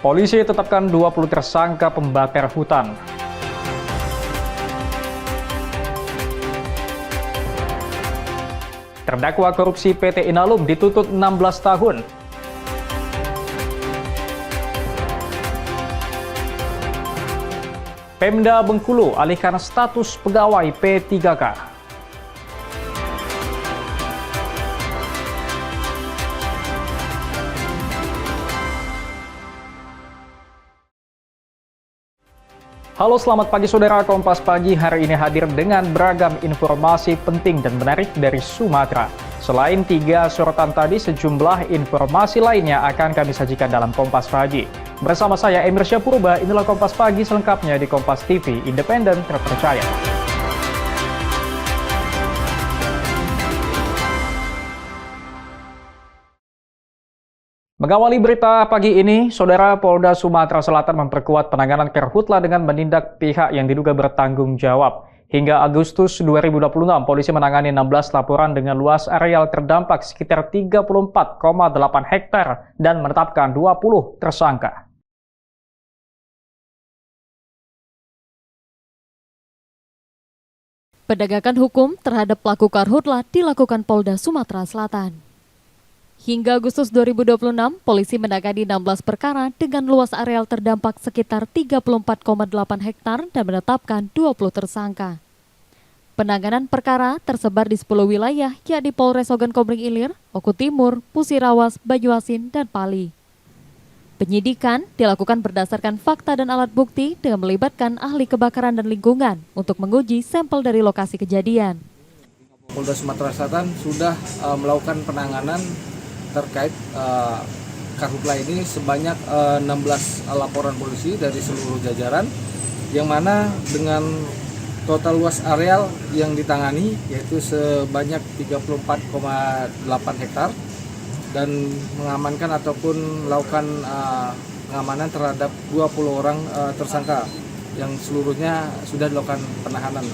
Polisi tetapkan 20 tersangka pembakar hutan. Terdakwa korupsi PT Inalum dituntut 16 tahun. Pemda Bengkulu alihkan status pegawai P3K. Halo, selamat pagi saudara. Kompas Pagi hari ini hadir dengan beragam informasi penting dan menarik dari Sumatera. Selain 3 sorotan tadi, sejumlah informasi lainnya akan kami sajikan dalam Kompas Pagi. Bersama saya Emir Syapurba, inilah Kompas Pagi selengkapnya di Kompas TV, independen terpercaya. Mengawali berita pagi ini, Saudara, Polda Sumatera Selatan memperkuat penanganan karhutla dengan menindak pihak yang diduga bertanggung jawab. Hingga Agustus 2026, polisi menangani 16 laporan dengan luas areal terdampak sekitar 34,8 hektar dan menetapkan 20 tersangka. Penegakan hukum terhadap pelaku karhutla dilakukan Polda Sumatera Selatan. Hingga Agustus 2026, polisi menangani 16 perkara dengan luas areal terdampak sekitar 34,8 hektar dan menetapkan 20 tersangka. Penanganan perkara tersebar di 10 wilayah, yakni Polres Ogan Komering Ilir, Oku Timur, Musirawas, Banyuasin, dan Pali. Penyidikan dilakukan berdasarkan fakta dan alat bukti dengan melibatkan ahli kebakaran dan lingkungan untuk menguji sampel dari lokasi kejadian. Polda Sumatera Selatan sudah melakukan penanganan terkait karhutla ini sebanyak 16 laporan polisi dari seluruh jajaran, yang mana dengan total luas areal yang ditangani yaitu sebanyak 34,8 hektar dan mengamankan ataupun melakukan pengamanan terhadap 20 orang tersangka yang seluruhnya sudah dilakukan penahanan.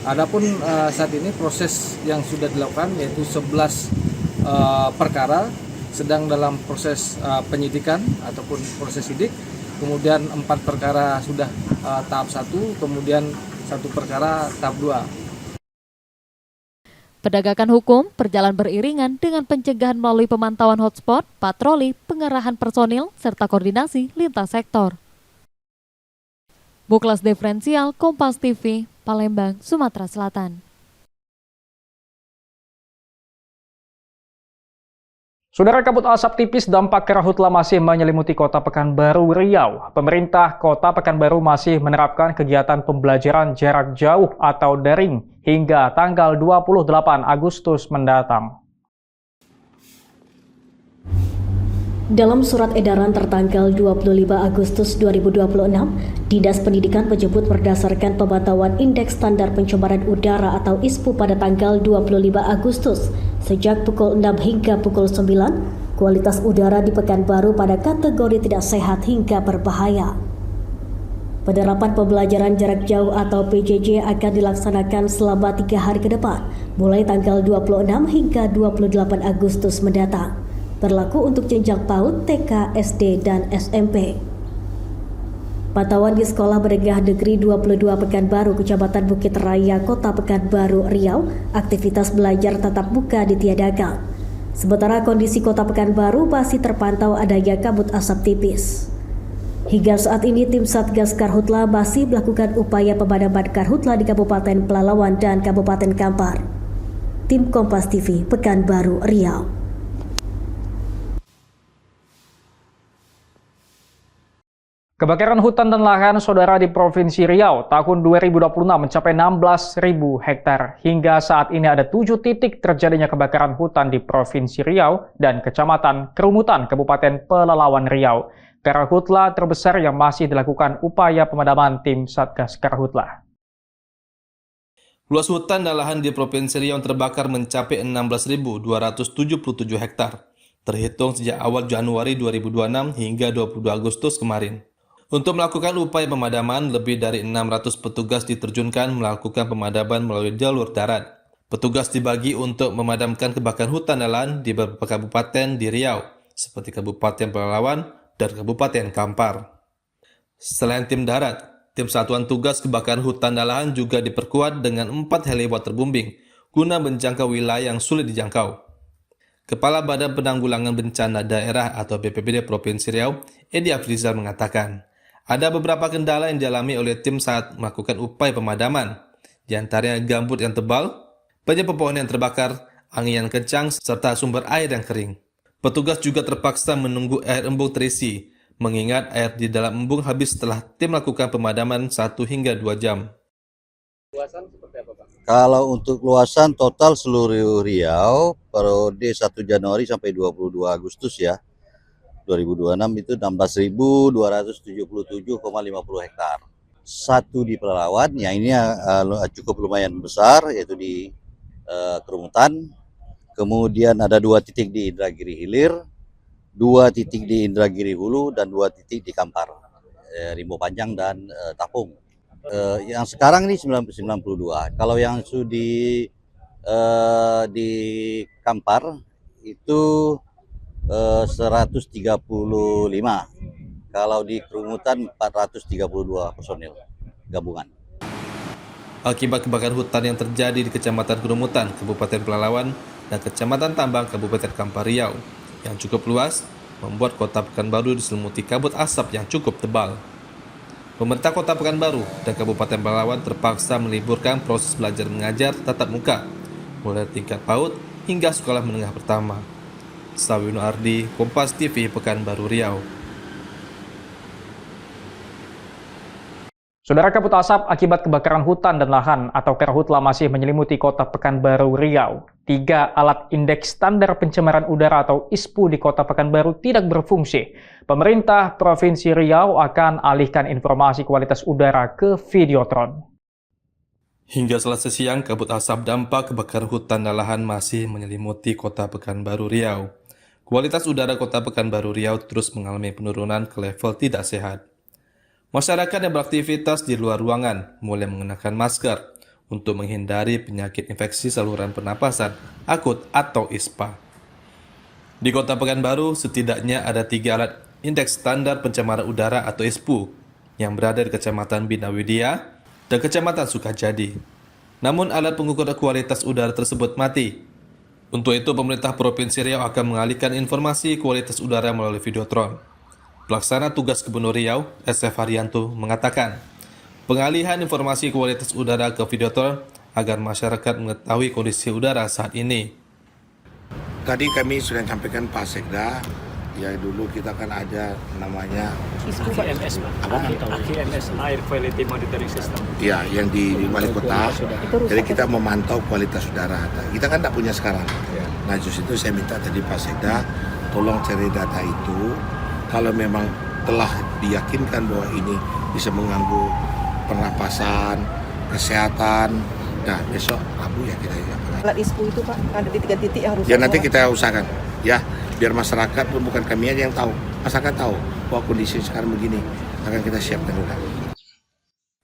Adapun saat ini proses yang sudah dilakukan yaitu 11 perkara sedang dalam proses penyidikan ataupun proses sidik, kemudian 4 perkara sudah tahap 1, kemudian 1 perkara tahap 2. Penegakan hukum berjalan beriringan dengan pencegahan melalui pemantauan hotspot, patroli, pengerahan personil, serta koordinasi lintas sektor. Buklas Diferensial, Kompas TV, Palembang, Sumatera Selatan. Saudara, kabut asap tipis dampak karhutla masih menyelimuti Kota Pekanbaru, Riau. Pemerintah Kota Pekanbaru masih menerapkan kegiatan pembelajaran jarak jauh atau daring hingga tanggal 28 Agustus mendatang. Dalam surat edaran tertanggal 25 Agustus 2026, Dinas Pendidikan menyebut berdasarkan pemantauan Indeks Standar Pencemaran Udara atau ISPU pada tanggal 25 Agustus, sejak pukul 6 hingga pukul 9, kualitas udara di Pekanbaru pada kategori tidak sehat hingga berbahaya. Penerapan pembelajaran jarak jauh atau PJJ akan dilaksanakan selama 3 hari ke depan, mulai tanggal 26 hingga 28 Agustus mendatang. Berlaku untuk jenjang PAUD, TK, SD, dan SMP. Pantauan di Sekolah Menengah Negeri 22 Pekanbaru, Kecamatan Bukit Raya, Kota Pekanbaru, Riau, aktivitas belajar tatap muka ditiadakan. Sementara kondisi Kota Pekanbaru masih terpantau adanya kabut asap tipis. Hingga saat ini tim Satgas Karhutla masih melakukan upaya pemadaman karhutla di Kabupaten Pelalawan dan Kabupaten Kampar. Tim Kompas TV, Pekanbaru, Riau. Kebakaran hutan dan lahan saudara di Provinsi Riau tahun 2026 mencapai 16.000 hektar. Hingga saat ini ada 7 titik terjadinya kebakaran hutan di Provinsi Riau dan Kecamatan Kerumutan, Kabupaten Pelalawan Riau. Karhutla terbesar yang masih dilakukan upaya pemadaman tim Satgas Karhutla. Luas hutan dan lahan di Provinsi Riau yang terbakar mencapai 16.277 hektar, terhitung sejak awal Januari 2026 hingga 22 Agustus kemarin. Untuk melakukan upaya pemadaman, lebih dari 600 petugas diterjunkan melakukan pemadaman melalui jalur darat. Petugas dibagi untuk memadamkan kebakaran hutan dan lahan di beberapa kabupaten di Riau, seperti Kabupaten Pelalawan, dan Kabupaten Kampar. Selain tim darat, tim Satuan Tugas Kebakaran Hutan dan Lahan juga diperkuat dengan 4 heli waterbombing guna menjangkau wilayah yang sulit dijangkau. Kepala Badan Penanggulangan Bencana Daerah atau BPBD Provinsi Riau, Edi Afrizal mengatakan, ada beberapa kendala yang dialami oleh tim saat melakukan upaya pemadaman, di antaranya gambut yang tebal, banyak pepohonan yang terbakar, angin yang kencang, serta sumber air yang kering. Petugas juga terpaksa menunggu air embung terisi, mengingat air di dalam embung habis setelah tim melakukan pemadaman 1 hingga 2 jam. Luasan seperti apa, Pak? Kalau untuk luasan total seluruh Riau periode 1 Januari sampai 22 Agustus ya 2026 itu 16.277,50 hektar. 1 di Pelalawan, yang ini cukup lumayan besar, yaitu di Kerumutan. Kemudian ada 2 titik di Indragiri Hilir, 2 titik di Indragiri Hulu, dan 2 titik di Kampar, Rimbo Panjang dan Tapung. Yang sekarang ini 92. Kalau yang di Kampar itu 135. Kalau di Kerumutan 432 personil gabungan. Akibat kebakaran hutan yang terjadi di Kecamatan Kerumutan, Kabupaten Pelalawan, dan Kecamatan Tambang, Kabupaten Kampar Riau, yang cukup luas, membuat Kota Pekanbaru diselimuti kabut asap yang cukup tebal. Pemerintah Kota Pekanbaru dan Kabupaten Pelalawan terpaksa meliburkan proses belajar mengajar tatap muka, mulai tingkat PAUD hingga sekolah menengah pertama. Sawino Ardi, Kompas TV, Pekanbaru Riau. Saudara, kabut asap akibat kebakaran hutan dan lahan atau Karhutla masih menyelimuti Kota Pekanbaru Riau. 3 alat indeks standar pencemaran udara atau ISPU di Kota Pekanbaru tidak berfungsi. Pemerintah Provinsi Riau akan alihkan informasi kualitas udara ke Videotron. Hingga Selasa siang, kabut asap dampak kebakaran hutan dan lahan masih menyelimuti Kota Pekanbaru Riau. Kualitas udara Kota Pekanbaru Riau terus mengalami penurunan ke level tidak sehat. Masyarakat yang beraktivitas di luar ruangan mulai mengenakan masker untuk menghindari penyakit infeksi saluran pernapasan akut atau ISPA. Di Kota Pekanbaru, setidaknya ada 3 alat indeks standar pencemaran udara atau ISPU yang berada di Kecamatan Bina Widya dan Kecamatan Sukajadi. Namun alat pengukur kualitas udara tersebut mati. Untuk itu, pemerintah Provinsi Riau akan mengalihkan informasi kualitas udara melalui Videotron. Pelaksana Tugas Gubernur Riau, SF Haryanto, mengatakan, pengalihan informasi kualitas udara ke Videotron agar masyarakat mengetahui kondisi udara saat ini. Tadi kami sudah sampaikan Pak Sekda, ya dulu kita kan ada namanya AQMS, AQMS, Air Quality Monitoring System. Ya, yang di wali kota. Jadi kita memantau kualitas udara. Kita kan tidak punya sekarang. Nah justru itu saya minta tadi Pak Sekda, tolong cari data itu. Kalau memang telah diyakinkan bahwa ini bisa mengganggu pernapasan, kesehatan, nah besok Rabu ya kita lakukan. Alat ISPU itu Pak, ada di 3 titik yang harus. Ya nanti kita usahakan, ya biar masyarakat pun bukan kami aja yang tahu, masyarakat tahu bahwa kondisi sekarang begini, akan kita siapkan juga.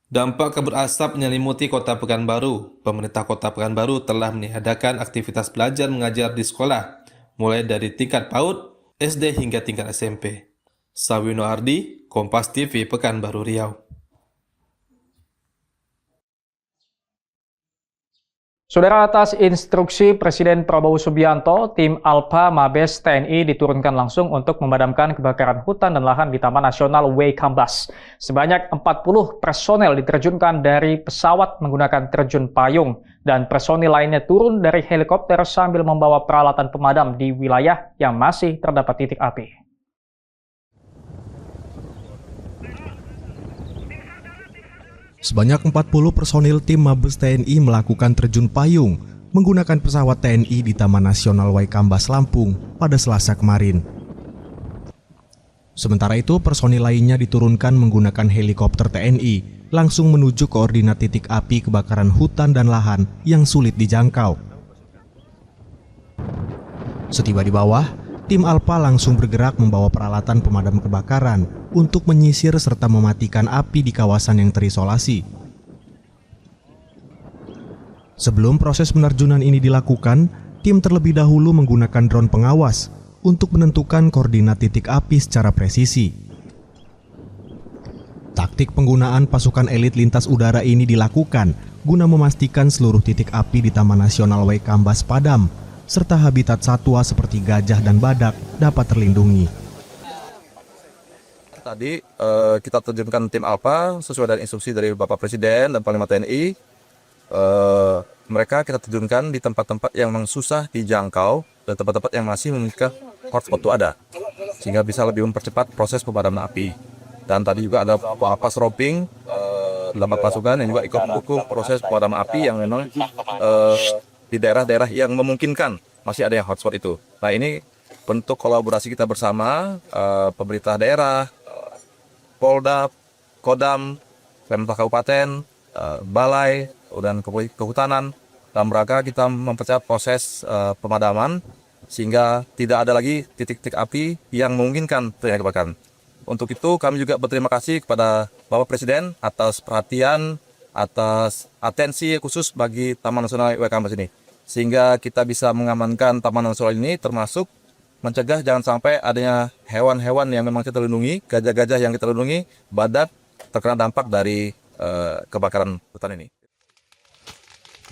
Dampak kabut asap menyelimuti Kota Pekanbaru. Pemerintah Kota Pekanbaru telah meniadakan aktivitas belajar mengajar di sekolah, mulai dari tingkat PAUD, SD hingga tingkat SMP. Sawino Ardi, Kompas TV, Pekanbaru Riau. Saudara, atas instruksi Presiden Prabowo Subianto, tim Alpa Mabes TNI diturunkan langsung untuk memadamkan kebakaran hutan dan lahan di Taman Nasional Waikambas. Sebanyak 40 personel diterjunkan dari pesawat menggunakan terjun payung, dan personil lainnya turun dari helikopter sambil membawa peralatan pemadam di wilayah yang masih terdapat titik api. Sebanyak 40 personil tim Mabes TNI melakukan terjun payung menggunakan pesawat TNI di Taman Nasional Waikambas, Lampung pada Selasa kemarin. Sementara itu, personil lainnya diturunkan menggunakan helikopter TNI langsung menuju koordinat titik api kebakaran hutan dan lahan yang sulit dijangkau. Setiba di bawah, tim Alpa langsung bergerak membawa peralatan pemadam kebakaran untuk menyisir serta mematikan api di kawasan yang terisolasi. Sebelum proses penerjunan ini dilakukan, tim terlebih dahulu menggunakan drone pengawas untuk menentukan koordinat titik api secara presisi. Taktik penggunaan pasukan elit lintas udara ini dilakukan guna memastikan seluruh titik api di Taman Nasional Waikambas padam, serta habitat satwa seperti gajah dan badak dapat terlindungi. Tadi kita terjunkan tim Alpha sesuai dengan instruksi dari Bapak Presiden dan Panglima TNI. Mereka kita terjunkan di tempat-tempat yang memang susah dijangkau dan tempat-tempat yang masih memiliki hotspot itu ada, sehingga bisa lebih mempercepat proses pemadaman api. Dan tadi juga ada apa roping dalam pasukan yang juga ikut mendukung proses pemadaman api yang memang di daerah-daerah yang memungkinkan masih ada yang hotspot itu. Nah, ini bentuk kolaborasi kita bersama pemerintah daerah, Polda, Kodam, Pemda Kabupaten, Balai, dan Kehutanan dalam rangka kita mempercepat proses pemadaman sehingga tidak ada lagi titik-titik api yang memungkinkan terjadi kebakaran. Untuk itu kami juga berterima kasih kepada Bapak Presiden atas perhatian, atas atensi khusus bagi Taman Nasional Waikambas ini. Sehingga kita bisa mengamankan Taman Nasional ini termasuk mencegah jangan sampai adanya hewan-hewan yang memang kita lindungi, gajah-gajah yang kita lindungi, badak terkena dampak dari kebakaran hutan ini.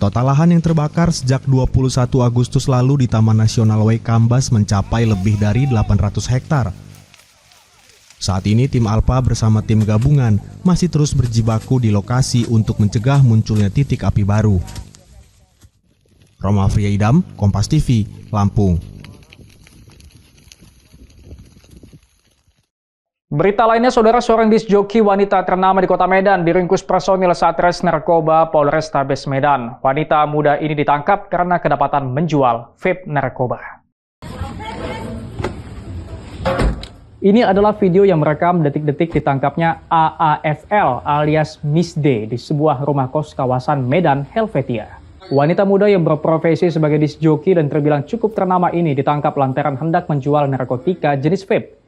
Total lahan yang terbakar sejak 21 Agustus lalu di Taman Nasional Waikambas mencapai lebih dari 800 hektar. Saat ini tim Alpha bersama tim gabungan masih terus berjibaku di lokasi untuk mencegah munculnya titik api baru. Roma Friaidam, Kompas TV, Lampung. Berita lainnya, saudara, seorang disjoki wanita ternama di Kota Medan diringkus personil Satres Narkoba Polrestabes Medan. Wanita muda ini ditangkap karena kedapatan menjual vape narkoba. Ini adalah video yang merekam detik-detik ditangkapnya AAFL alias Miss D di sebuah rumah kos kawasan Medan, Helvetia. Wanita muda yang berprofesi sebagai disjoki dan terbilang cukup ternama ini ditangkap lantaran hendak menjual narkotika jenis vape.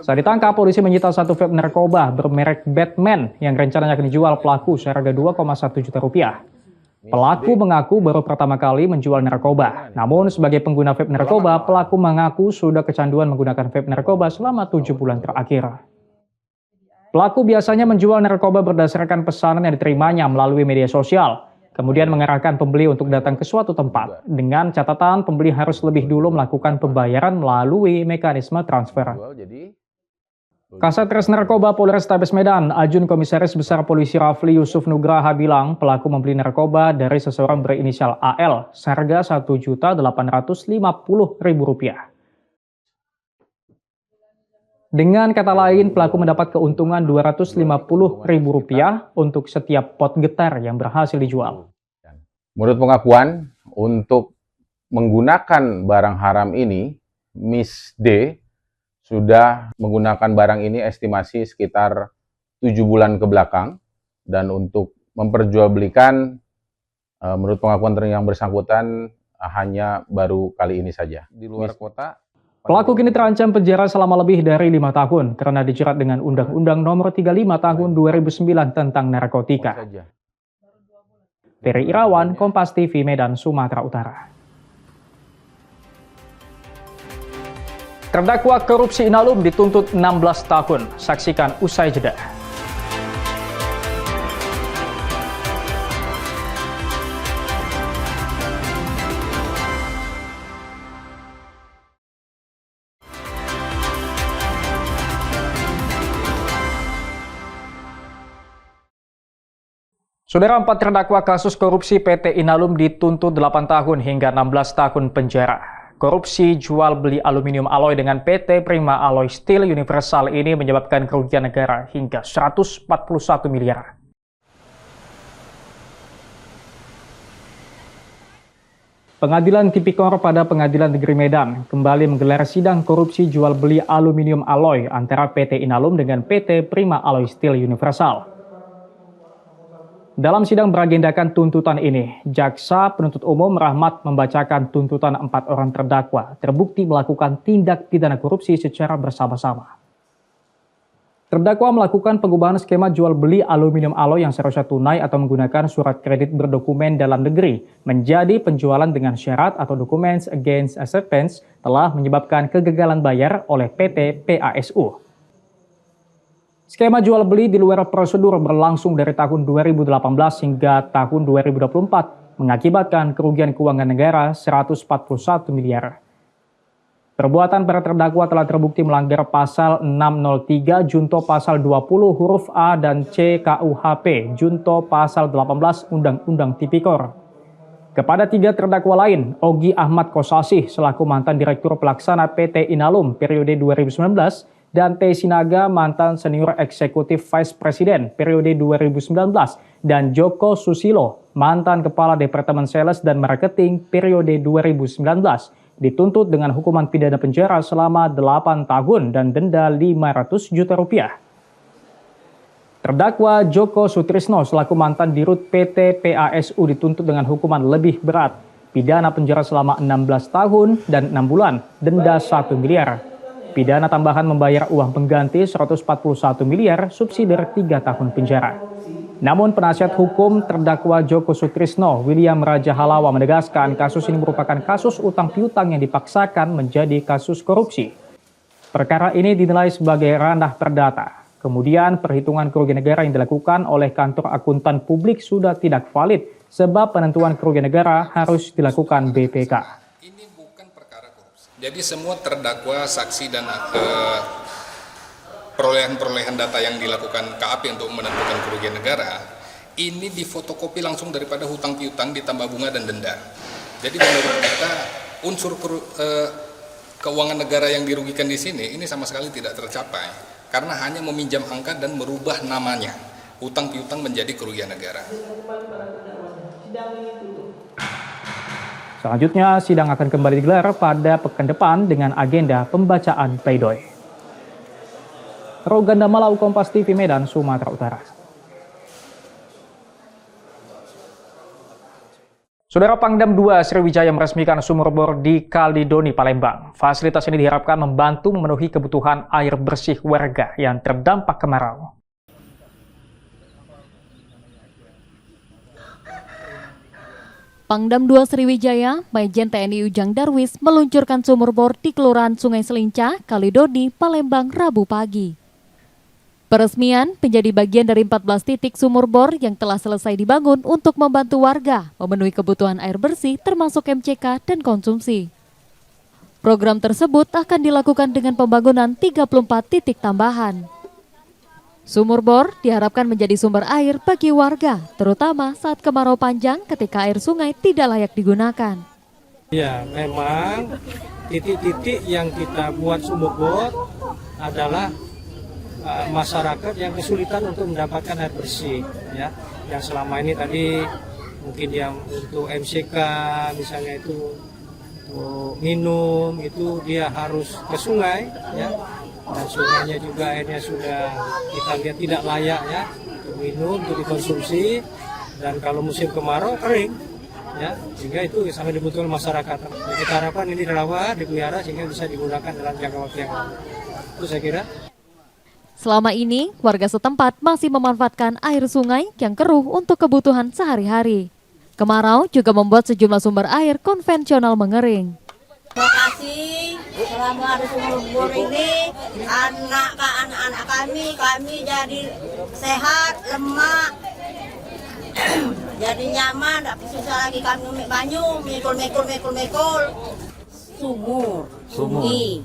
Saat ditangkap, polisi menyita satu vape narkoba bermerek Batman yang rencananya akan dijual pelaku seharga 2,1 juta rupiah. Pelaku mengaku baru pertama kali menjual narkoba. Namun sebagai pengguna vape narkoba, pelaku mengaku sudah kecanduan menggunakan vape narkoba selama 7 bulan terakhir. Pelaku biasanya menjual narkoba berdasarkan pesanan yang diterimanya melalui media sosial, kemudian mengarahkan pembeli untuk datang ke suatu tempat, dengan catatan pembeli harus lebih dulu melakukan pembayaran melalui mekanisme transfer. Kasat Res Narkoba Polrestabes Medan, Ajun Komisaris Besar Polisi Rafli Yusuf Nugraha bilang pelaku membeli narkoba dari seseorang berinisial AL seharga Rp1.850.000. Dengan kata lain, pelaku mendapat keuntungan Rp250.000 untuk setiap pot getar yang berhasil dijual. Menurut pengakuan, untuk menggunakan barang haram ini, Miss D sudah menggunakan barang ini estimasi sekitar 7 bulan ke belakang, dan untuk memperjualbelikan menurut pengakuan yang bersangkutan hanya baru kali ini saja. Di luar kota, pelaku kini terancam penjara selama lebih dari 5 tahun karena dijerat dengan Undang-Undang Nomor 35 Tahun 2009 tentang narkotika. Ferry Irawan, Kompas TV, Medan, Sumatera Utara. Terdakwa korupsi Inalum dituntut 16 tahun. Saksikan usai jeda. Saudara, 4 terdakwa kasus korupsi PT Inalum dituntut 8 tahun hingga 16 tahun penjara. Korupsi jual beli aluminium alloy dengan PT Prima Alloy Steel Universal ini menyebabkan kerugian negara hingga 141 miliar. Pengadilan Tipikor pada Pengadilan Negeri Medan kembali menggelar sidang korupsi jual beli aluminium alloy antara PT Inalum dengan PT Prima Alloy Steel Universal. Dalam sidang beragendakan tuntutan ini, Jaksa Penuntut Umum Rahmat membacakan tuntutan 4 orang terdakwa terbukti melakukan tindak pidana korupsi secara bersama-sama. Terdakwa melakukan pengubahan skema jual beli aluminium alloy yang seharusnya tunai atau menggunakan surat kredit berdokumen dalam negeri menjadi penjualan dengan syarat atau Documents Against Acceptance telah menyebabkan kegagalan bayar oleh PT PASU. Skema jual beli di luar prosedur berlangsung dari tahun 2018 hingga tahun 2024 mengakibatkan kerugian keuangan negara 141 miliar. Perbuatan para terdakwa telah terbukti melanggar pasal 603 junto pasal 20 huruf A dan C KUHP junto pasal 18 Undang-Undang Tipikor. Kepada 3 terdakwa lain, Ogi Ahmad Kosasih selaku mantan Direktur Pelaksana PT Inalum periode 2019 dan T. Sinaga mantan Senior Eksekutif Vice President periode 2019 dan Joko Susilo mantan Kepala Departemen Sales dan Marketing periode 2019 dituntut dengan hukuman pidana penjara selama 8 tahun dan denda 500 juta rupiah. Terdakwa Joko Sutrisno selaku mantan Dirut PT PASU dituntut dengan hukuman lebih berat, pidana penjara selama 16 tahun dan 6 bulan, denda 1 miliar. Pidana tambahan membayar uang pengganti 141 miliar, subsidi 3 tahun penjara. Namun penasihat hukum terdakwa Joko Sutrisno, William Raja Halawa menegaskan kasus ini merupakan kasus utang piutang yang dipaksakan menjadi kasus korupsi. Perkara ini dinilai sebagai ranah perdata. Kemudian perhitungan kerugian negara yang dilakukan oleh kantor akuntan publik sudah tidak valid sebab penentuan kerugian negara harus dilakukan BPK. Ini bukan perkara korupsi. Jadi semua terdakwa, saksi dan perolehan data yang dilakukan KAP untuk menentukan kerugian negara ini difotokopi langsung daripada hutang piutang ditambah bunga dan denda. Jadi menurut kita unsur keuangan negara yang dirugikan di sini ini sama sekali tidak tercapai karena hanya meminjam angka dan merubah namanya hutang piutang menjadi kerugian negara. Selanjutnya sidang akan kembali digelar pada pekan depan dengan agenda pembacaan pledoi. Roganda Malau, Kompas TV, Medan, Sumatera Utara. Saudara, Pangdam 2 Sriwijaya meresmikan sumur bor di Kalidoni, Palembang. Fasilitas ini diharapkan membantu memenuhi kebutuhan air bersih warga yang terdampak kemarau. Pangdam 2 Sriwijaya, Majen TNI Ujang Darwis meluncurkan sumur bor di Kelurahan Sungai Selinca, Kalidoni, Palembang, Rabu pagi. Peresmian menjadi bagian dari 14 titik sumur bor yang telah selesai dibangun untuk membantu warga memenuhi kebutuhan air bersih termasuk MCK dan konsumsi. Program tersebut akan dilakukan dengan pembangunan 34 titik tambahan. Sumur bor diharapkan menjadi sumber air bagi warga, terutama saat kemarau panjang ketika air sungai tidak layak digunakan. Ya, memang titik-titik yang kita buat sumur bor adalah masyarakat yang kesulitan untuk mendapatkan air bersih, ya. Yang selama ini tadi mungkin yang untuk MCK misalnya itu untuk minum itu dia harus ke sungai, ya. Dan sungainya juga airnya sudah kita lihat tidak layak, ya, untuk minum, untuk dikonsumsi. Dan kalau musim kemarau kering, ya, sehingga itu sangat dibutuhkan masyarakat. Jadi kita harapkan ini dirawat, dipelihara sehingga bisa digunakan dalam jangka waktu yang lama. Itu saya kira. Selama ini, warga setempat masih memanfaatkan air sungai yang keruh untuk kebutuhan sehari-hari. Kemarau juga membuat sejumlah sumber air konvensional mengering. Terima kasih, selama ada sumur bor ini, anak-anak kami jadi sehat, lemak, jadi nyaman, tidak susah lagi kami ngemik banyu, mikul. Sumur, sungai.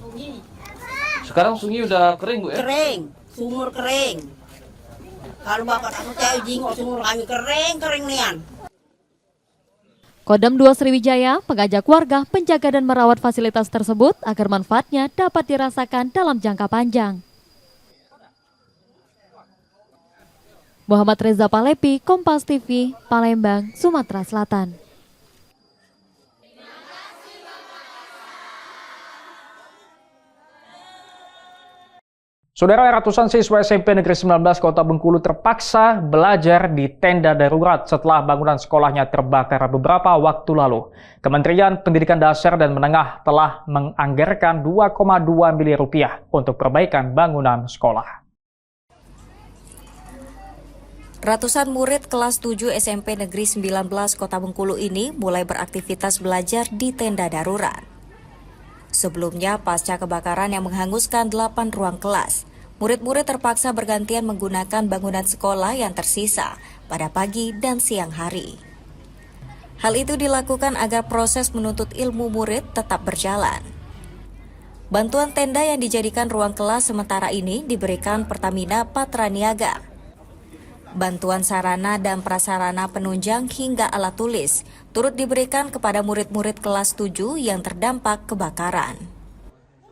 Sekarang sungai udah kering, Bu, ya? Kering. Sumur kering. Kalau Bapak tak percaya jingok sumur kami kering nian. Kodam 2 Sriwijaya mengajak warga menjaga dan merawat fasilitas tersebut agar manfaatnya dapat dirasakan dalam jangka panjang. Muhammad Reza Palepi, Kompas TV, Palembang, Sumatera Selatan. Saudara, ratusan siswa SMP Negeri 19 Kota Bengkulu terpaksa belajar di tenda darurat setelah bangunan sekolahnya terbakar beberapa waktu lalu. Kementerian Pendidikan Dasar dan Menengah telah menganggarkan 2,2 miliar rupiah untuk perbaikan bangunan sekolah. Ratusan murid kelas 7 SMP Negeri 19 Kota Bengkulu ini mulai beraktivitas belajar di tenda darurat. Sebelumnya, pasca kebakaran yang menghanguskan 8 ruang kelas, murid-murid terpaksa bergantian menggunakan bangunan sekolah yang tersisa pada pagi dan siang hari. Hal itu dilakukan agar proses menuntut ilmu murid tetap berjalan. Bantuan tenda yang dijadikan ruang kelas sementara ini diberikan Pertamina Patra Niaga. Bantuan sarana dan prasarana penunjang hingga alat tulis turut diberikan kepada murid-murid kelas 7 yang terdampak kebakaran.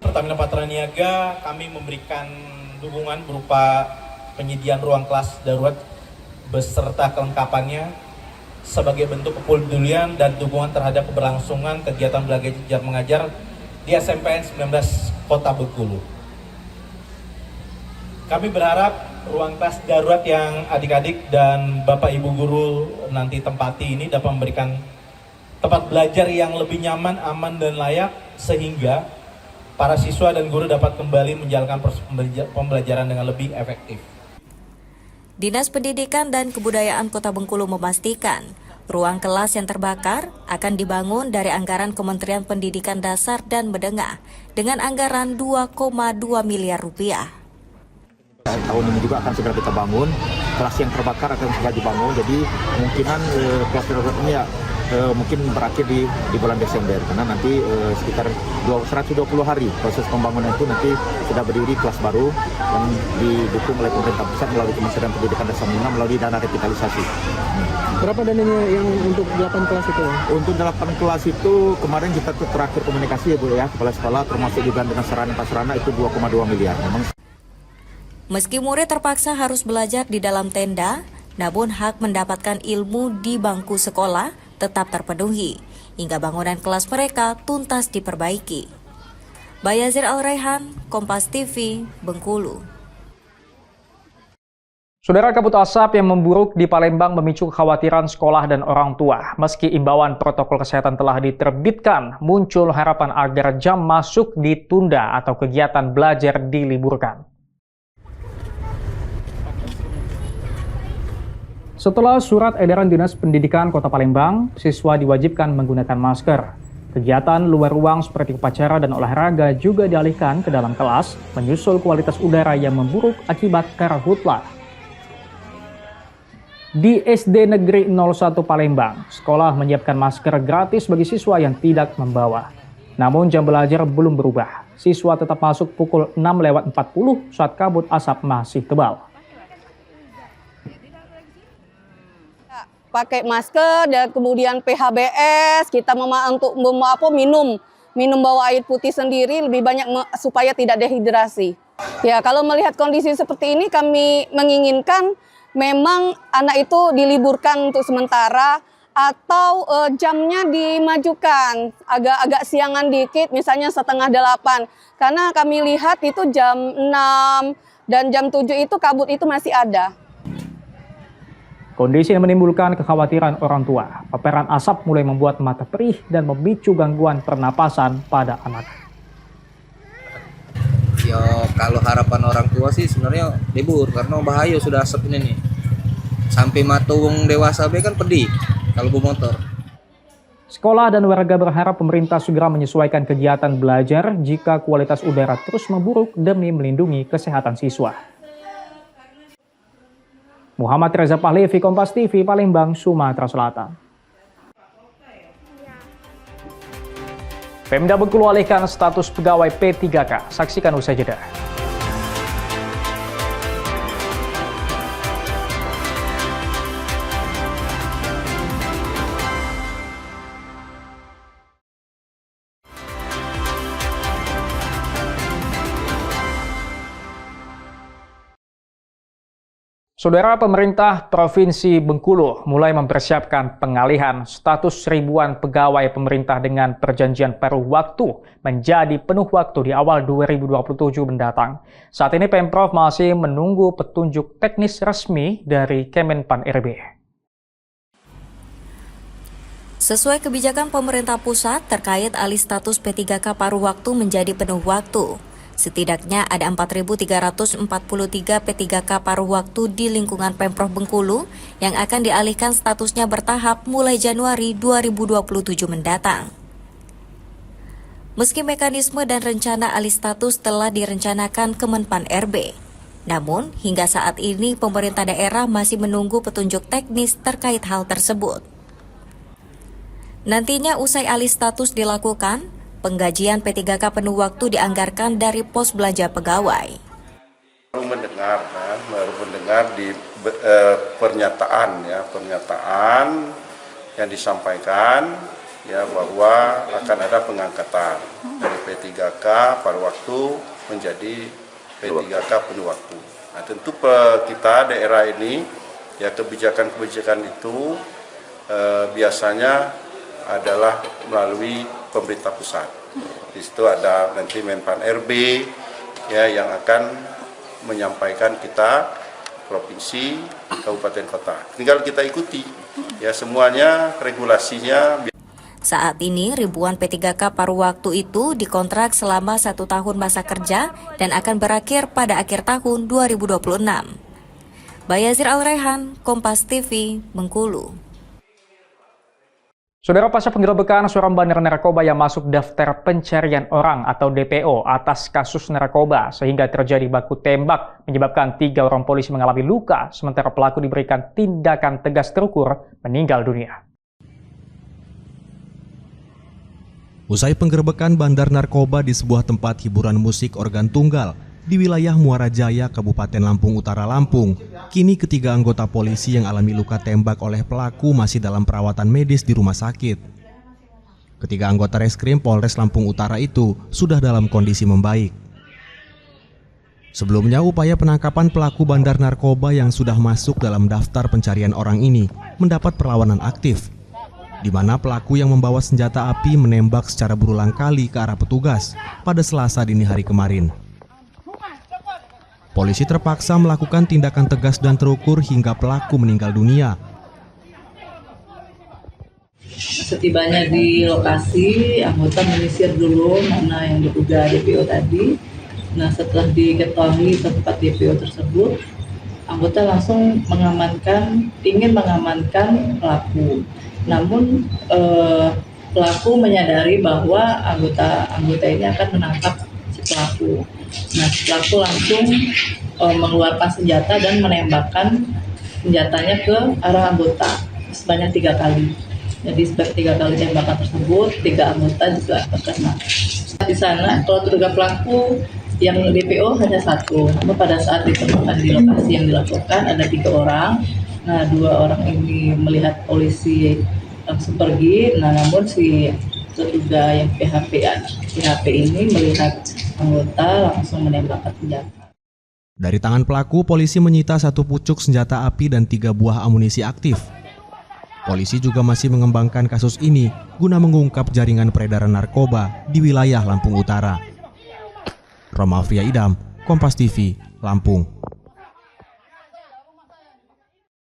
Pertamina Patra Niaga kami memberikan dukungan berupa penyediaan ruang kelas darurat beserta kelengkapannya sebagai bentuk kepedulian dan dukungan terhadap keberlangsungan kegiatan belajar mengajar di SMPN 19 Kota Bengkulu. Kami berharap ruang kelas darurat yang adik-adik dan Bapak Ibu guru nanti tempati ini dapat memberikan tempat belajar yang lebih nyaman, aman, dan layak sehingga para siswa dan guru dapat kembali menjalankan proses pembelajaran dengan lebih efektif. Dinas Pendidikan dan Kebudayaan Kota Bengkulu memastikan ruang kelas yang terbakar akan dibangun dari anggaran Kementerian Pendidikan Dasar dan Menengah dengan anggaran 2,2 miliar rupiah. Tahun ini juga akan segera kita bangun, kelas yang terbakar akan segera dibangun, jadi kemungkinan kelas darurat ini ya mungkin berakhir di bulan Desember, karena nanti sekitar 120 hari proses pembangunan itu nanti sudah berdiri kelas baru yang didukung oleh pemerintah pusat melalui Kementerian Pendidikan Dasar Menengah melalui dana revitalisasi. Berapa dananya yang untuk 8 kelas itu? Untuk 8 kelas itu kemarin kita terakhir komunikasi ya Bu ya, kepala sekolah termasuk juga dengan sarana prasarana itu 2,2 miliar. Meski murid terpaksa harus belajar di dalam tenda, namun hak mendapatkan ilmu di bangku sekolah tetap terpenuhi, hingga bangunan kelas mereka tuntas diperbaiki. Bayazir Al-Raihan, Kompas TV, Bengkulu. Saudara, kabut asap yang memburuk di Palembang memicu kekhawatiran sekolah dan orang tua. Meski imbauan protokol kesehatan telah diterbitkan, muncul harapan agar jam masuk ditunda atau kegiatan belajar diliburkan. Setelah surat edaran Dinas Pendidikan Kota Palembang, siswa diwajibkan menggunakan masker. Kegiatan luar ruang seperti upacara dan olahraga juga dialihkan ke dalam kelas, menyusul kualitas udara yang memburuk akibat karhutla. Di SD Negeri 01 Palembang, sekolah menyiapkan masker gratis bagi siswa yang tidak membawa. Namun jam belajar belum berubah. Siswa tetap masuk pukul 6:40 saat kabut asap masih tebal. Pakai masker dan kemudian PHBS, kita untuk minum bawa air putih sendiri lebih banyak supaya tidak dehidrasi. Ya, kalau melihat kondisi seperti ini kami menginginkan memang anak itu diliburkan untuk sementara atau jamnya dimajukan agak siangan dikit, misalnya 7:30. Karena kami lihat itu jam 6 dan jam 7 itu kabut itu masih ada. Kondisi yang menimbulkan kekhawatiran orang tua. Paparan asap mulai membuat mata perih dan memicu gangguan pernapasan pada anak. Ya, kalau harapan orang tua sih sebenarnya libur karena bahaya sudah asap ini nih. Sampai mata wong dewasa be kan pedih kalau bawa motor. Sekolah dan warga berharap pemerintah segera menyesuaikan kegiatan belajar jika kualitas udara terus memburuk demi melindungi kesehatan siswa. Muhammad Reza Pahlevi, Kompas TV, Palembang, Sumatera Selatan. Pemda Bengkulu alihkan status pegawai P3K. Saksikan usai jeda. Saudara, pemerintah Provinsi Bengkulu mulai mempersiapkan pengalihan status ribuan pegawai pemerintah dengan perjanjian paruh waktu menjadi penuh waktu di awal 2027 mendatang. Saat ini Pemprov masih menunggu petunjuk teknis resmi dari Kemenpan RB. Sesuai kebijakan pemerintah pusat terkait alih status P3K paruh waktu menjadi penuh waktu, Setidaknya ada 4.343 P3K paruh waktu di lingkungan Pemprov Bengkulu yang akan dialihkan statusnya bertahap mulai Januari 2027 mendatang. Meski mekanisme dan rencana alih status telah direncanakan Kemenpan RB, namun hingga saat ini pemerintah daerah masih menunggu petunjuk teknis terkait hal tersebut. Nantinya usai alih status dilakukan, penggajian P3K penuh waktu dianggarkan dari pos belanja pegawai. Baru mendengar di pernyataan yang disampaikan ya bahwa akan ada pengangkatan dari P3K paruh waktu menjadi P3K penuh waktu. Nah, tentu kita daerah ini ya kebijakan-kebijakan itu biasanya adalah melalui pemerintah pusat. Di situ ada nanti Menpan RB ya yang akan menyampaikan kita provinsi, kabupaten, kota. Tinggal kita ikuti ya semuanya regulasinya. Saat ini ribuan P3K paruh waktu itu dikontrak selama 1 tahun masa kerja dan akan berakhir pada akhir tahun 2026. Bayazir Al-Rehan, Kompas TV, Bengkulu. Saudara, pasca penggerebekan seorang bandar narkoba yang masuk daftar pencarian orang atau DPO atas kasus narkoba sehingga terjadi baku tembak menyebabkan 3 orang polisi mengalami luka sementara pelaku diberikan tindakan tegas terukur meninggal dunia. Usai penggerebekan bandar narkoba di sebuah tempat hiburan musik organ tunggal di wilayah Muara Jaya, Kabupaten Lampung Utara, Lampung, kini ketiga anggota polisi yang alami luka tembak oleh pelaku masih dalam perawatan medis di rumah sakit. Ketiga anggota reskrim Polres Lampung Utara itu sudah dalam kondisi membaik. Sebelumnya, upaya penangkapan pelaku bandar narkoba yang sudah masuk dalam daftar pencarian orang ini mendapat perlawanan aktif, di mana pelaku yang membawa senjata api menembak secara berulang kali ke arah petugas pada Selasa dini hari kemarin. Polisi terpaksa melakukan tindakan tegas dan terukur hingga pelaku meninggal dunia. Setibanya di lokasi, anggota menyisir dulu mana yang diduga DPO tadi. Nah, setelah diketahui tempat DPO tersebut, anggota langsung ingin mengamankan pelaku. Namun pelaku menyadari bahwa anggota ini akan menangkap si pelaku. Nah, pelaku langsung mengeluarkan senjata dan menembakkan senjatanya ke arah anggota sebanyak 3 kali. Jadi sebanyak 3 kali tembakan tersebut, 3 anggota juga terkena. Di sana, kalau terduga pelaku yang DPO hanya 1. Namun pada saat ditemukan di lokasi yang dilakukan ada 3 orang. Nah, 2 orang ini melihat polisi langsung pergi. Nah, namun si terduga yang PHP ini melihat anggota langsung menembakkan senjata. Dari tangan pelaku, polisi menyita 1 pucuk senjata api dan 3 buah amunisi aktif. Polisi juga masih mengembangkan kasus ini guna mengungkap jaringan peredaran narkoba di wilayah Lampung Utara. Romafria Idam, Kompas TV, Lampung.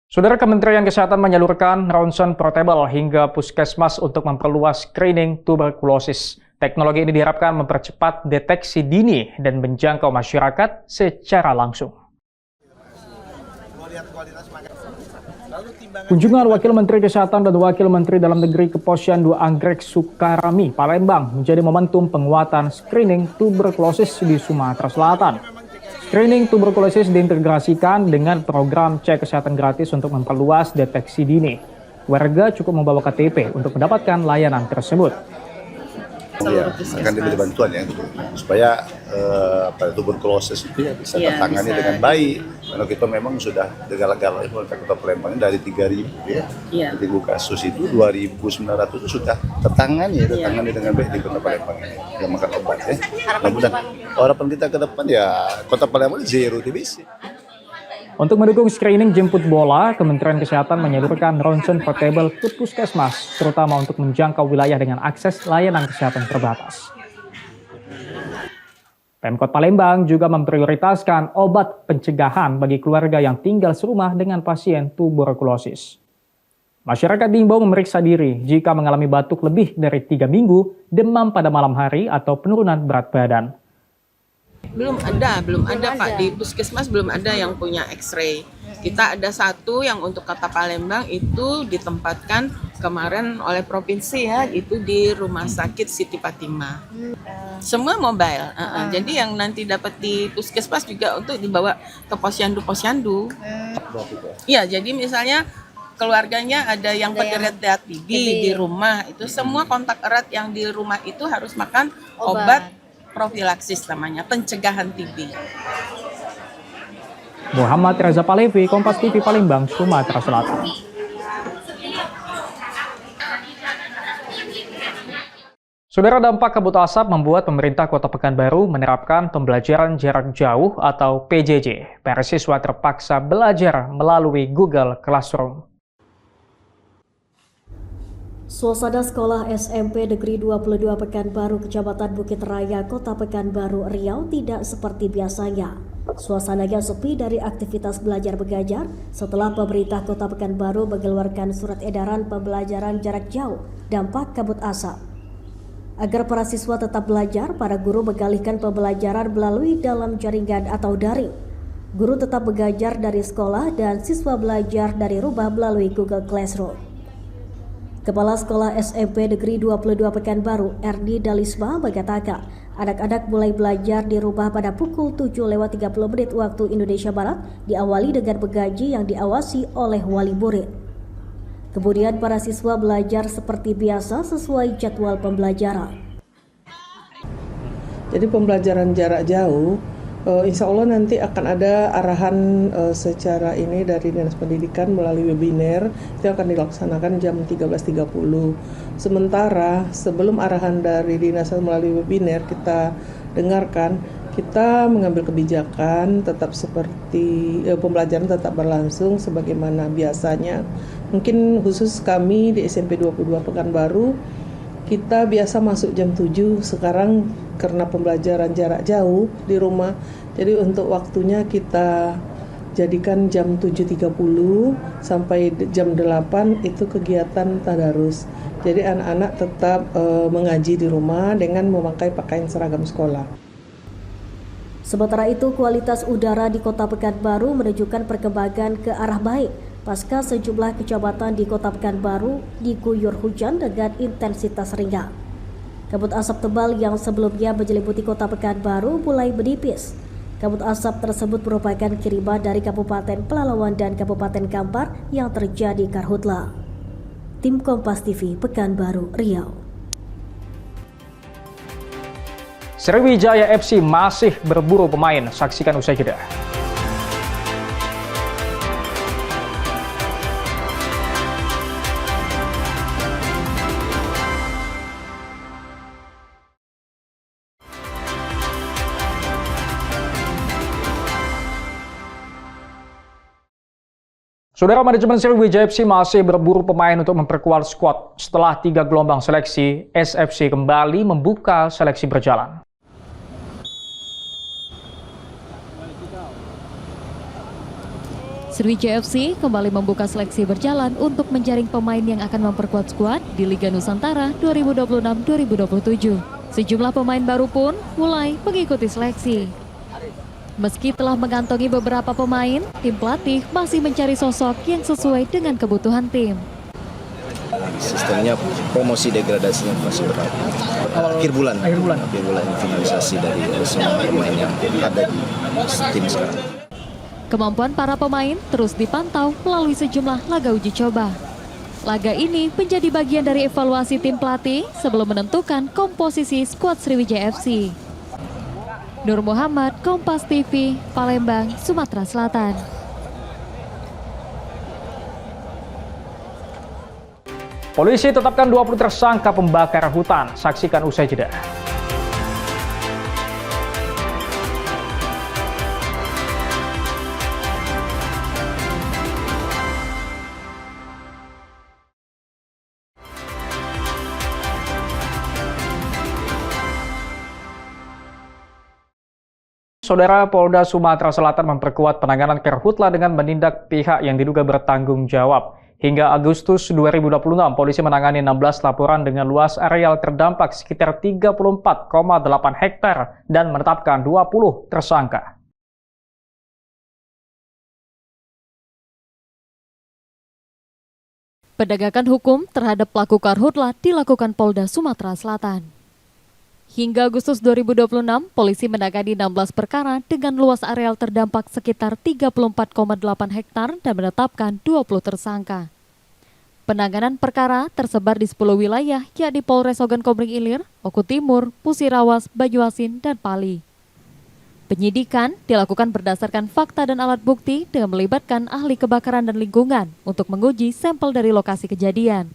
Saudara, Kementerian Kesehatan menyalurkan ronsen portable hingga puskesmas untuk memperluas screening tuberkulosis. Teknologi ini diharapkan mempercepat deteksi dini dan menjangkau masyarakat secara langsung. Kunjungan Wakil Menteri Kesehatan dan Wakil Menteri Dalam Negeri ke Posyandu Anggrek Sukarami, Palembang menjadi momentum penguatan screening tuberkulosis di Sumatera Selatan. Screening tuberkulosis diintegrasikan dengan program cek kesehatan gratis untuk memperluas deteksi dini. Warga cukup membawa KTP untuk mendapatkan layanan tersebut. Ya, akan diberi bantuan ya, supaya tuberkulosis itu ya bisa tertangani dengan baik. Karena kita memang sudah segala-galanya Kota Palembang dari 3.000 ya, 3.000 kasus itu 2.900 itu sudah tertangani dengan baik di Kota Palembang ini. Yang makan obat ya. Mudah-mudahan harapan kita ke depan ya Kota Palembang zero TBC. Untuk mendukung screening jemput bola, Kementerian Kesehatan menyalurkan ronsen portable ke puskesmas, terutama untuk menjangkau wilayah dengan akses layanan kesehatan terbatas. Pemkot Palembang juga memprioritaskan obat pencegahan bagi keluarga yang tinggal serumah dengan pasien tuberkulosis. Masyarakat diimbau memeriksa diri jika mengalami batuk lebih dari 3 minggu, demam pada malam hari, atau penurunan berat badan. Belum ada Pak, di puskesmas belum ada yang punya X-ray. Kita ada satu yang untuk Kota Palembang itu ditempatkan kemarin oleh provinsi ya, itu di Rumah Sakit Siti Fatimah. Semua mobile. Jadi yang nanti dapat di puskesmas juga untuk dibawa ke posyandu. Iya, jadi misalnya keluarganya ada yang penderita TB di rumah, itu semua kontak erat yang di rumah itu harus makan obat profilaksis namanya, pencegahan TB. Muhammad Reza Palevi, Kompas TV Palembang, Sumatera Selatan. Saudara, dampak kabut asap membuat pemerintah Kota Pekanbaru menerapkan pembelajaran jarak jauh atau PJJ. Para siswa terpaksa belajar melalui Google Classroom. Suasana sekolah SMP Negeri 22 Pekanbaru, Kecamatan Bukit Raya, Kota Pekanbaru, Riau tidak seperti biasanya. Suasananya sepi dari aktivitas belajar mengajar setelah pemerintah Kota Pekanbaru mengeluarkan surat edaran pembelajaran jarak jauh dampak kabut asap. Agar para siswa tetap belajar, para guru mengalihkan pembelajaran melalui dalam jaringan atau daring. Guru tetap mengajar dari sekolah dan siswa belajar dari rumah melalui Google Classroom. Kepala Sekolah SMP Negeri 22 Pekanbaru, Erdi Dalisma, mengatakan anak-anak mulai belajar di rumah pada pukul 7:30 waktu Indonesia Barat, diawali dengan mengaji yang diawasi oleh wali murid. Kemudian para siswa belajar seperti biasa sesuai jadwal pembelajaran. Jadi pembelajaran jarak jauh, insya Allah nanti akan ada arahan secara ini dari Dinas Pendidikan melalui webinar, itu akan dilaksanakan jam 13.30. Sementara sebelum arahan dari Dinas melalui webinar kita dengarkan, kita mengambil kebijakan tetap seperti pembelajaran tetap berlangsung sebagaimana biasanya. Mungkin khusus kami di SMP 22 Pekanbaru, kita biasa masuk jam 7, sekarang karena pembelajaran jarak jauh di rumah, jadi untuk waktunya kita jadikan jam 7.30 sampai jam 8 itu kegiatan tadarus. Jadi anak-anak tetap mengaji di rumah dengan memakai pakaian seragam sekolah. Sementara itu, kualitas udara di Kota Pekanbaru menunjukkan perkembangan ke arah baik pasca sejumlah kecamatan di Kota Pekanbaru diguyur hujan dengan intensitas ringan. Kabut asap tebal yang sebelumnya menyelimuti Kota Pekanbaru mulai menipis. Kabut asap tersebut merupakan kiriman dari Kabupaten Pelalawan dan Kabupaten Kampar yang terjadi karhutla. Tim Kompas TV Pekanbaru, Riau. Sriwijaya FC masih berburu pemain, saksikan usai jeda. Saudara, manajemen Sriwijaya FC masih berburu pemain untuk memperkuat skuad. Setelah 3 gelombang seleksi, SFC kembali membuka seleksi berjalan. Sriwijaya FC kembali membuka seleksi berjalan untuk menjaring pemain yang akan memperkuat skuad di Liga Nusantara 2026-2027. Sejumlah pemain baru pun mulai mengikuti seleksi. Meski telah mengantongi beberapa pemain, tim pelatih masih mencari sosok yang sesuai dengan kebutuhan tim. Sistemnya promosi degradasinya masih berlaku. Akhir bulan finalisasi dari semua pemain yang ada di tim sekarang. Kemampuan para pemain terus dipantau melalui sejumlah laga uji coba. Laga ini menjadi bagian dari evaluasi tim pelatih sebelum menentukan komposisi skuad Sriwijaya FC. Nur Muhammad, Kompas TV, Palembang, Sumatera Selatan. Polisi tetapkan 20 tersangka pembakar hutan. Saksikan usai jeda. Saudara, Polda Sumatera Selatan memperkuat penanganan karhutla dengan menindak pihak yang diduga bertanggung jawab. Hingga Agustus 2026, polisi menangani 16 laporan dengan luas areal terdampak sekitar 34,8 hektar dan menetapkan 20 tersangka. Penegakan hukum terhadap pelaku karhutla dilakukan Polda Sumatera Selatan. Hingga Agustus 2026, polisi menangani 16 perkara dengan luas areal terdampak sekitar 34,8 hektar dan menetapkan 20 tersangka. Penanganan perkara tersebar di 10 wilayah, yakni Polres Ogan Komering Ilir, Oku Timur, Musirawas, Banyuasin, dan Pali. Penyidikan dilakukan berdasarkan fakta dan alat bukti dengan melibatkan ahli kebakaran dan lingkungan untuk menguji sampel dari lokasi kejadian.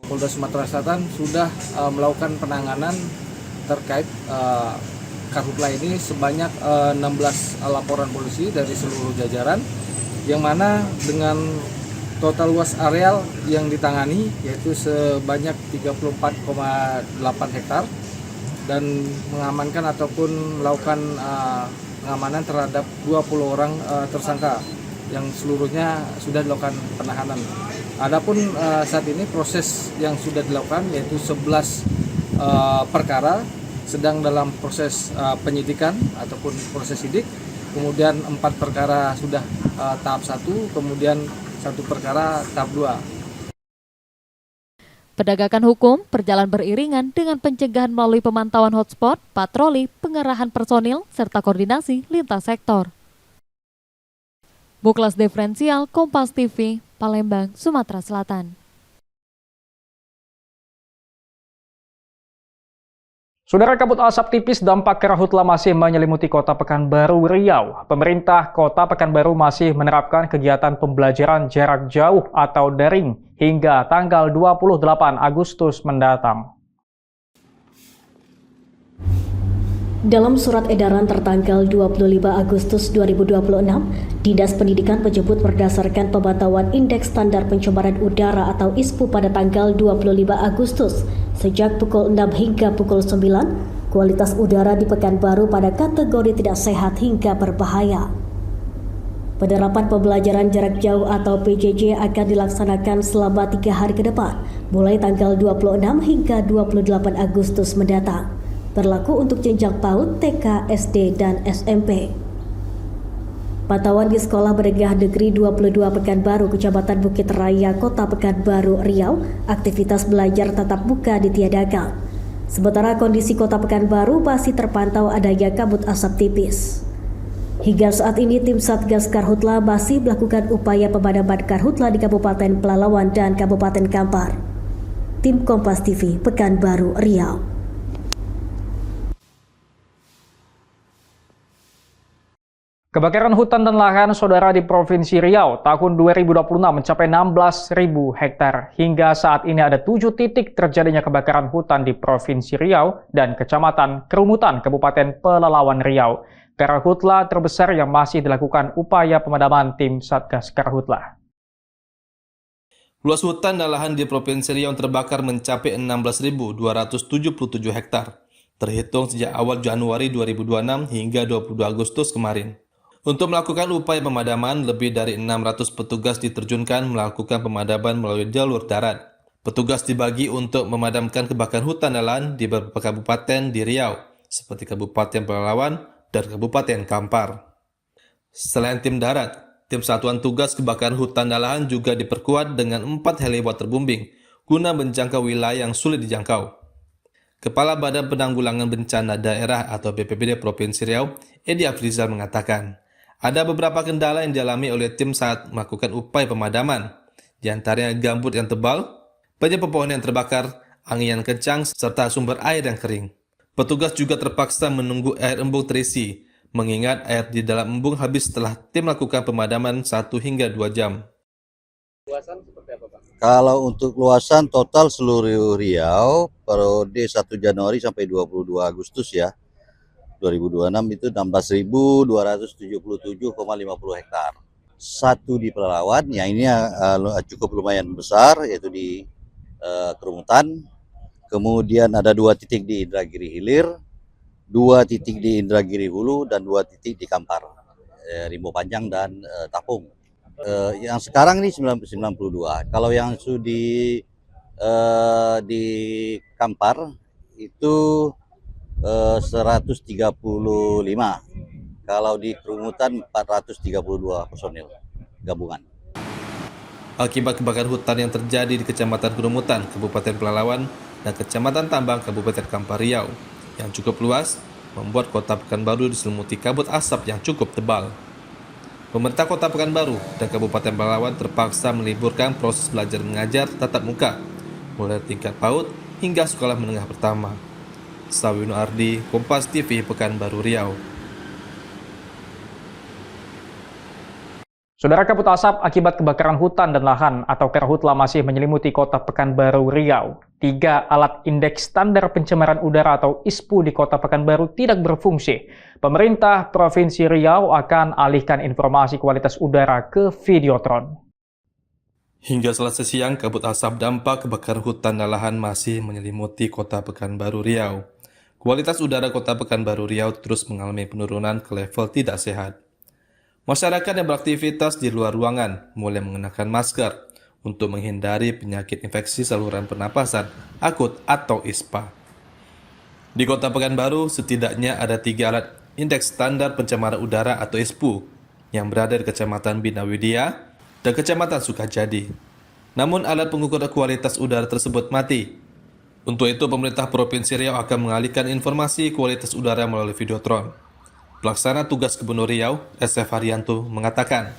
Polda Sumatera Selatan sudah melakukan penanganan terkait karhutla ini sebanyak 16 laporan polisi dari seluruh jajaran, yang mana dengan total luas areal yang ditangani yaitu sebanyak 34,8 hektar dan mengamankan ataupun melakukan pengamanan terhadap 20 orang tersangka yang seluruhnya sudah dilakukan penahanan. Adapun saat ini proses yang sudah dilakukan yaitu 11 perkara sedang dalam proses penyidikan ataupun proses sidik, kemudian 4 perkara sudah tahap 1, kemudian 1 perkara tahap 2. Penegakan hukum berjalan beriringan dengan pencegahan melalui pemantauan hotspot, patroli, pengerahan personil, serta koordinasi lintas sektor. Muklas Diferensial, Kompas TV, Palembang, Sumatera Selatan. Saudara, kabut asap tipis dampak karhutla masih menyelimuti Kota Pekanbaru Riau. Pemerintah Kota Pekanbaru masih menerapkan kegiatan pembelajaran jarak jauh atau daring hingga tanggal 28 Agustus mendatang. Dalam surat edaran tertanggal 25 Agustus 2026, Dinas Pendidikan menyebut berdasarkan pemantauan Indeks Standar Pencemaran Udara atau ISPU pada tanggal 25 Agustus, sejak pukul 6 hingga pukul 9, kualitas udara di Pekanbaru pada kategori tidak sehat hingga berbahaya. Penerapan pembelajaran jarak jauh atau PJJ akan dilaksanakan selama 3 hari ke depan, mulai tanggal 26 hingga 28 Agustus mendatang. Berlaku untuk jenjang PAUD, TK, SD, dan SMP. Pantauan di Sekolah Menengah Negeri 22 Pekanbaru, Kecamatan Bukit Raya, Kota Pekanbaru, Riau, aktivitas belajar tatap muka ditiadakan. Sementara kondisi Kota Pekanbaru masih terpantau adanya kabut asap tipis. Hingga saat ini tim Satgas Karhutla masih melakukan upaya pemadaman karhutla di Kabupaten Pelalawan dan Kabupaten Kampar. Tim Kompas TV, Pekanbaru, Riau. Kebakaran hutan dan lahan saudara di Provinsi Riau tahun 2026 mencapai 16.000 hektar. Hingga saat ini ada 7 titik terjadinya kebakaran hutan di Provinsi Riau dan Kecamatan Kerumutan, Kabupaten Pelalawan Riau. Karhutla terbesar yang masih dilakukan upaya pemadaman tim Satgas Karhutla. Luas hutan dan lahan di Provinsi Riau yang terbakar mencapai 16.277 hektar, terhitung sejak awal Januari 2026 hingga 22 Agustus kemarin. Untuk melakukan upaya pemadaman, lebih dari 600 petugas diterjunkan melakukan pemadaman melalui jalur darat. Petugas dibagi untuk memadamkan kebakaran hutan dan lahan di beberapa kabupaten di Riau, seperti Kabupaten Pelalawan dan Kabupaten Kampar. Selain tim darat, tim Satuan Tugas Kebakaran Hutan dan Lahan juga diperkuat dengan 4 heliwater bombing guna menjangkau wilayah yang sulit dijangkau. Kepala Badan Penanggulangan Bencana Daerah atau BPBD Provinsi Riau, Edi Afrizal mengatakan, ada beberapa kendala yang dialami oleh tim saat melakukan upaya pemadaman, di antaranya gambut yang tebal, banyak pepohonan yang terbakar, angin yang kencang, serta sumber air yang kering. Petugas juga terpaksa menunggu air embung terisi, mengingat air di dalam embung habis setelah tim melakukan pemadaman 1 hingga 2 jam. Luasan seperti apa, Pak? Kalau untuk luasan total seluruh Riau, periode 1 Januari sampai 22 Agustus ya, 2026 itu 16.277,50 hektar. 1 di Pelalawan, yang ini cukup lumayan besar, yaitu di Kerumutan. Kemudian ada 2 titik di Indragiri Hilir, 2 titik di Indragiri Hulu, dan 2 titik di Kampar, Rimbo Panjang dan Tapung. Yang sekarang ini 92. Kalau yang di Kampar itu 135. Kalau di Kerumutan 432 personil gabungan. Akibat kebakaran hutan yang terjadi di Kecamatan Kerumutan, Kabupaten Pelalawan, dan Kecamatan Tambang, Kabupaten Kampar Riau, yang cukup luas, membuat Kota Pekanbaru diselimuti kabut asap yang cukup tebal. Pemerintah Kota Pekanbaru dan Kabupaten Pelalawan terpaksa meliburkan proses belajar mengajar tatap muka, mulai tingkat PAUD hingga sekolah menengah pertama. Sawino Ardi, Kompas TV, Pekanbaru Riau. Saudara, kabut asap akibat kebakaran hutan dan lahan atau karhutla masih menyelimuti Kota Pekanbaru Riau. 3 alat indeks standar pencemaran udara atau ISPU di Kota Pekanbaru tidak berfungsi. Pemerintah Provinsi Riau akan alihkan informasi kualitas udara ke Videotron. Hingga Selasa siang, kabut asap dampak kebakaran hutan dan lahan masih menyelimuti Kota Pekanbaru Riau. Kualitas udara Kota Pekanbaru Riau terus mengalami penurunan ke level tidak sehat. Masyarakat yang beraktivitas di luar ruangan mulai mengenakan masker untuk menghindari penyakit infeksi saluran pernapasan akut atau ISPA. Di Kota Pekanbaru, setidaknya ada 3 alat indeks standar pencemaran udara atau ISPU yang berada di Kecamatan Bina Widya dan Kecamatan Sukajadi. Namun alat pengukur kualitas udara tersebut mati. Untuk itu, pemerintah Provinsi Riau akan mengalihkan informasi kualitas udara melalui Videotron. Pelaksana Tugas Gubernur Riau, SF Haryanto, mengatakan,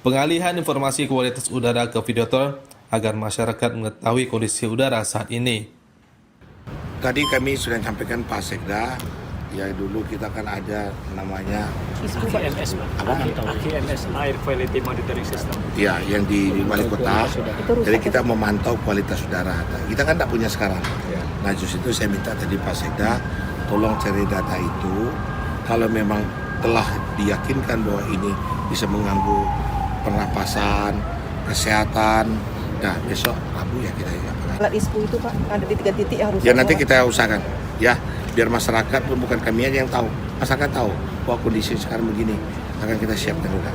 pengalihan informasi kualitas udara ke Videotron agar masyarakat mengetahui kondisi udara saat ini. Tadi kami sudah sampaikan Pak Sekda, ya dulu kita kan ada namanya AQMS, Air Quality Monitoring System. Ya, yang di wali kota. Jadi kita memantau kualitas udara. Kita kan tidak punya sekarang. Nah, justru itu saya minta tadi Pak Sekda, tolong cari data itu. Kalau memang telah diyakinkan bahwa ini bisa mengganggu pernapasan, kesehatan, nah besok Rabu ya kita lakukan. Alat ISPU itu Pak, ada di 3 titik yang harus. Ya nanti kita usahakan, ya biar masyarakat pun bukan kami aja yang tahu, masyarakat tahu bahwa kondisi sekarang begini, akan kita siapkan juga.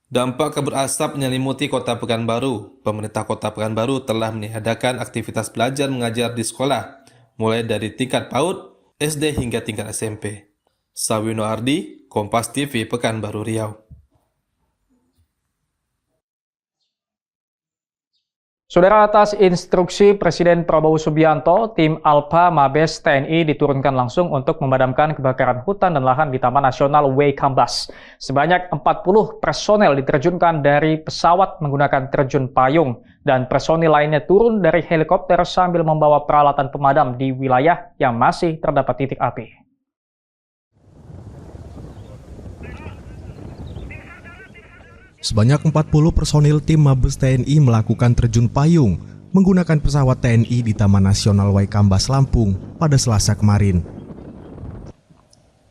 Dampak kabut asap menyelimuti Kota Pekanbaru. Pemerintah Kota Pekanbaru telah meniadakan aktivitas belajar mengajar di sekolah, mulai dari tingkat PAUD, SD hingga tingkat SMP. Sawino Ardi, Kompas TV, Pekanbaru Riau. Saudara, atas instruksi Presiden Prabowo Subianto, tim Alpha Mabes TNI diturunkan langsung untuk memadamkan kebakaran hutan dan lahan di Taman Nasional Waikambas. Sebanyak 40 personel diterjunkan dari pesawat menggunakan terjun payung, dan personil lainnya turun dari helikopter sambil membawa peralatan pemadam di wilayah yang masih terdapat titik api. Sebanyak 40 personil tim Mabes TNI melakukan terjun payung menggunakan pesawat TNI di Taman Nasional Waikambas, Lampung pada Selasa kemarin.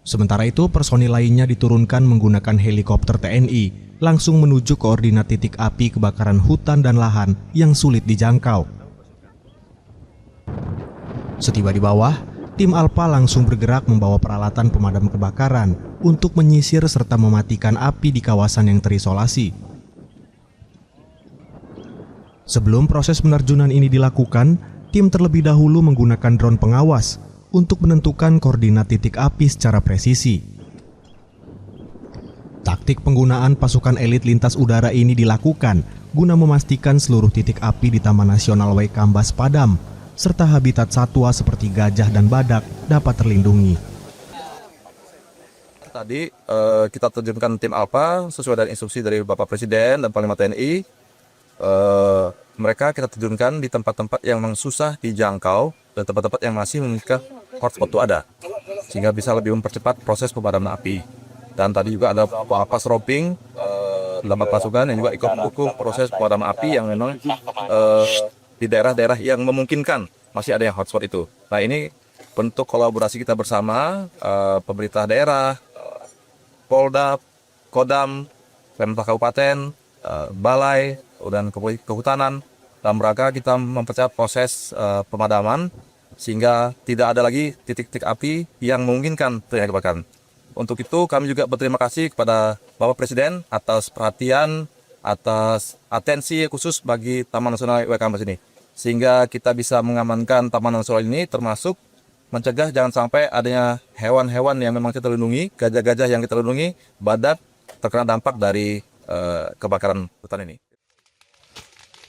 Sementara itu, personil lainnya diturunkan menggunakan helikopter TNI langsung menuju koordinat titik api kebakaran hutan dan lahan yang sulit dijangkau. Setiba di bawah, tim Alpha langsung bergerak membawa peralatan pemadam kebakaran untuk menyisir serta mematikan api di kawasan yang terisolasi. Sebelum proses penerjunan ini dilakukan, tim terlebih dahulu menggunakan drone pengawas untuk menentukan koordinat titik api secara presisi. Taktik penggunaan pasukan elit lintas udara ini dilakukan guna memastikan seluruh titik api di Taman Nasional Waikambas padam, serta habitat satwa seperti gajah dan badak dapat terlindungi. Tadi kita terjunkan tim Alpha sesuai dengan instruksi dari Bapak Presiden dan Panglima TNI. Mereka kita terjunkan di tempat-tempat yang memang susah dijangkau dan tempat-tempat yang masih memiliki hotspot itu ada, sehingga bisa lebih mempercepat proses pemadaman api. Dan tadi juga ada apa sroping 8 pasukan yang juga ikut mendukung proses pemadaman api yang memang di daerah-daerah yang memungkinkan masih ada yang hotspot itu. Nah, ini bentuk kolaborasi kita bersama pemerintah daerah, Polda, Kodam, Pemda Kabupaten, Balai, dan Kehutanan, dalam rangka kita mempercepat proses pemadaman sehingga tidak ada lagi titik-titik api yang memungkinkan terjadi kebakaran. Untuk itu kami juga berterima kasih kepada Bapak Presiden atas perhatian, atas atensi khusus bagi Taman Nasional W Kambas ini. Sehingga kita bisa mengamankan Taman Nasional ini, termasuk mencegah jangan sampai adanya hewan-hewan yang memang kita lindungi, gajah-gajah yang kita lindungi, badak terkena dampak dari kebakaran hutan ini.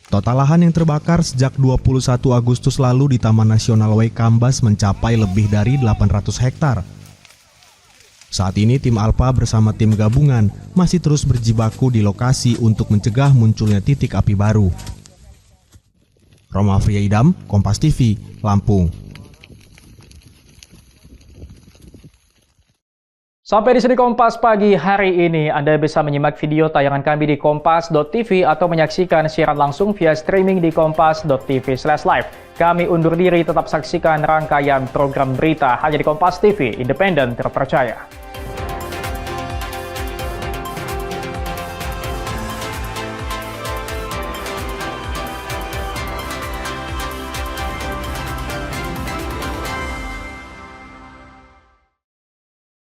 Total lahan yang terbakar sejak 21 Agustus lalu di Taman Nasional W Kambas mencapai lebih dari 800 hektar. Saat ini tim Alpa bersama tim gabungan masih terus berjibaku di lokasi untuk mencegah munculnya titik api baru. Roma Friaidam, Kompas TV, Lampung. Sampai di sini Kompas pagi hari ini. Anda bisa menyimak video tayangan kami di kompas.tv atau menyaksikan siaran langsung via streaming di kompas.tv/live. Kami undur diri, tetap saksikan rangkaian program berita hanya di Kompas TV, independen terpercaya.